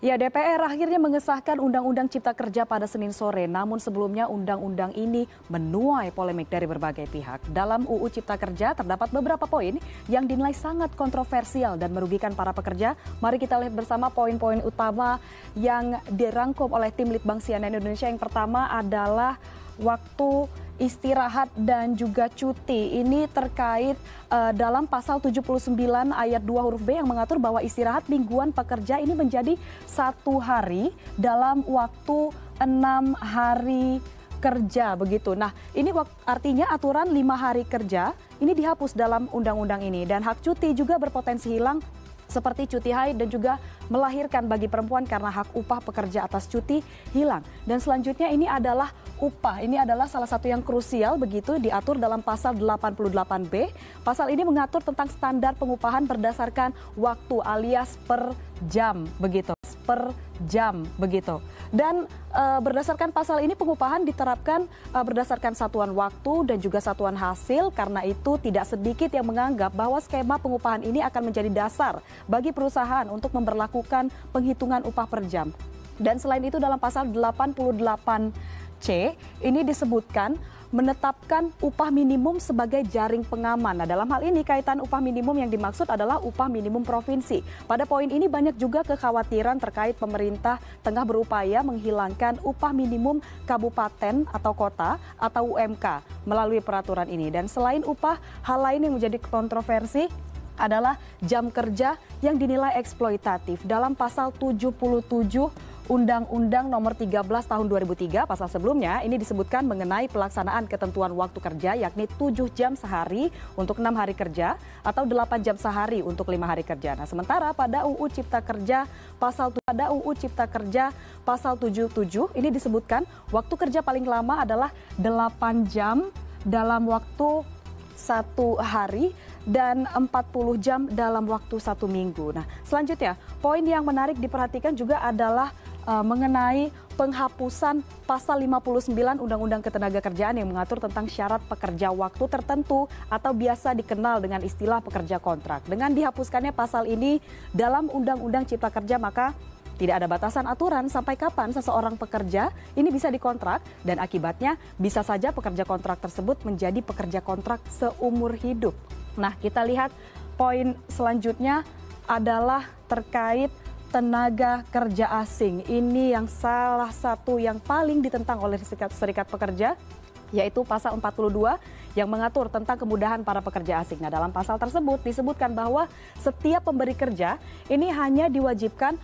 Ya, DPR akhirnya mengesahkan Undang-Undang Cipta Kerja pada Senin sore. Namun sebelumnya undang-undang ini menuai polemik dari berbagai pihak. Dalam UU Cipta Kerja terdapat beberapa poin yang dinilai sangat kontroversial dan merugikan para pekerja. Mari kita lihat bersama poin-poin utama yang dirangkum oleh tim Litbang CNN Indonesia. Yang pertama adalah waktu istirahat dan juga cuti. Ini terkait dalam pasal 79 ayat 2 huruf B yang mengatur bahwa istirahat mingguan pekerja ini menjadi 1 hari dalam waktu 6 hari kerja begitu. Nah, ini artinya aturan 5 hari kerja ini dihapus dalam undang-undang ini, dan hak cuti juga berpotensi hilang seperti cuti haid dan juga melahirkan bagi perempuan karena hak upah pekerja atas cuti hilang. Dan selanjutnya ini adalah upah. Ini adalah salah satu yang krusial begitu, diatur dalam pasal 88B. Pasal ini mengatur tentang standar pengupahan berdasarkan waktu alias per jam begitu. Per jam begitu. Dan berdasarkan pasal ini pengupahan diterapkan berdasarkan satuan waktu dan juga satuan hasil. Karena itu tidak sedikit yang menganggap bahwa skema pengupahan ini akan menjadi dasar bagi perusahaan untuk memberlakukan penghitungan upah per jam. Dan selain itu dalam pasal 88C ini disebutkan menetapkan upah minimum sebagai jaring pengaman. Nah, dalam hal ini kaitan upah minimum yang dimaksud adalah upah minimum provinsi. Pada poin ini banyak juga kekhawatiran terkait pemerintah tengah berupaya menghilangkan upah minimum kabupaten atau kota atau UMK melalui peraturan ini. Dan selain upah, hal lain yang menjadi kontroversi adalah jam kerja yang dinilai eksploitatif. Dalam pasal 77 Undang-Undang Nomor 13 Tahun 2003, pasal sebelumnya ini disebutkan mengenai pelaksanaan ketentuan waktu kerja, yakni 7 jam sehari untuk 6 hari kerja atau 8 jam sehari untuk 5 hari kerja. Nah, sementara pada UU Cipta Kerja pasal 77 ini disebutkan waktu kerja paling lama adalah 8 jam dalam waktu 1 hari dan 40 jam dalam waktu 1 minggu. Nah, selanjutnya poin yang menarik diperhatikan juga adalah mengenai penghapusan pasal 59 Undang-Undang Ketenagakerjaan yang mengatur tentang syarat pekerja waktu tertentu atau biasa dikenal dengan istilah pekerja kontrak. Dengan dihapuskannya pasal ini dalam Undang-Undang Cipta Kerja, maka tidak ada batasan aturan sampai kapan seseorang pekerja ini bisa dikontrak, dan akibatnya bisa saja pekerja kontrak tersebut menjadi pekerja kontrak seumur hidup. Nah, kita lihat poin selanjutnya adalah terkait tenaga kerja asing. Ini yang salah satu yang paling ditentang oleh serikat pekerja, yaitu pasal 42 yang mengatur tentang kemudahan para pekerja asing. Nah, dalam pasal tersebut disebutkan bahwa setiap pemberi kerja ini hanya diwajibkan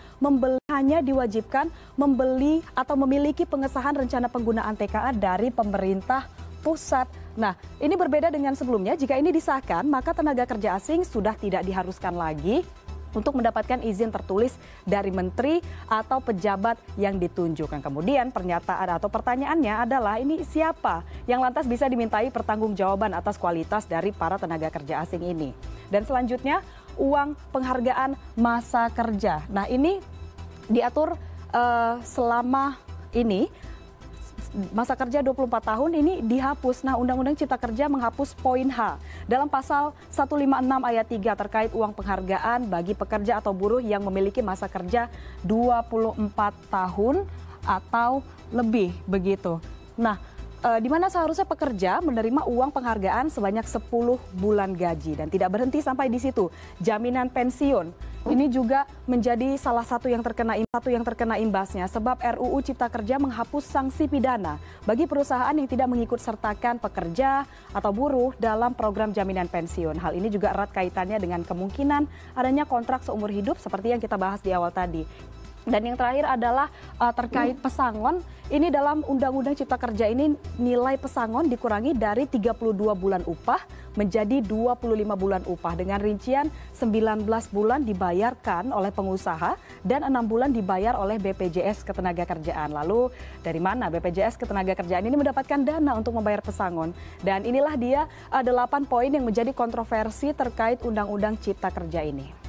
membeli atau memiliki pengesahan rencana penggunaan TKA dari pemerintah pusat. Nah, ini berbeda dengan sebelumnya. Jika ini disahkan, maka tenaga kerja asing sudah tidak diharuskan lagi untuk mendapatkan izin tertulis dari menteri atau pejabat yang ditunjuk. Kemudian pernyataan atau pertanyaannya adalah ini siapa yang lantas bisa dimintai pertanggungjawaban atas kualitas dari para tenaga kerja asing ini. Dan selanjutnya uang penghargaan masa kerja. Nah, ini diatur selama ini masa kerja 24 tahun ini dihapus. Nah, Undang-Undang Cipta Kerja menghapus poin H dalam pasal 156 ayat 3 terkait uang penghargaan bagi pekerja atau buruh yang memiliki masa kerja 24 tahun atau lebih begitu. Nah, di mana seharusnya pekerja menerima uang penghargaan sebanyak 10 bulan gaji, dan tidak berhenti sampai di situ. Jaminan pensiun ini juga menjadi salah satu yang terkena imbasnya, sebab RUU Cipta Kerja menghapus sanksi pidana bagi perusahaan yang tidak mengikut sertakan pekerja atau buruh dalam program jaminan pensiun. Hal ini juga erat kaitannya dengan kemungkinan adanya kontrak seumur hidup seperti yang kita bahas di awal tadi. Dan yang terakhir adalah terkait pesangon. Ini dalam Undang-Undang Cipta Kerja ini nilai pesangon dikurangi dari 32 bulan upah menjadi 25 bulan upah dengan rincian 19 bulan dibayarkan oleh pengusaha dan 6 bulan dibayar oleh BPJS Ketenagakerjaan. Lalu dari mana BPJS Ketenagakerjaan ini mendapatkan dana untuk membayar pesangon? Dan inilah dia 8 poin yang menjadi kontroversi terkait Undang-Undang Cipta Kerja ini.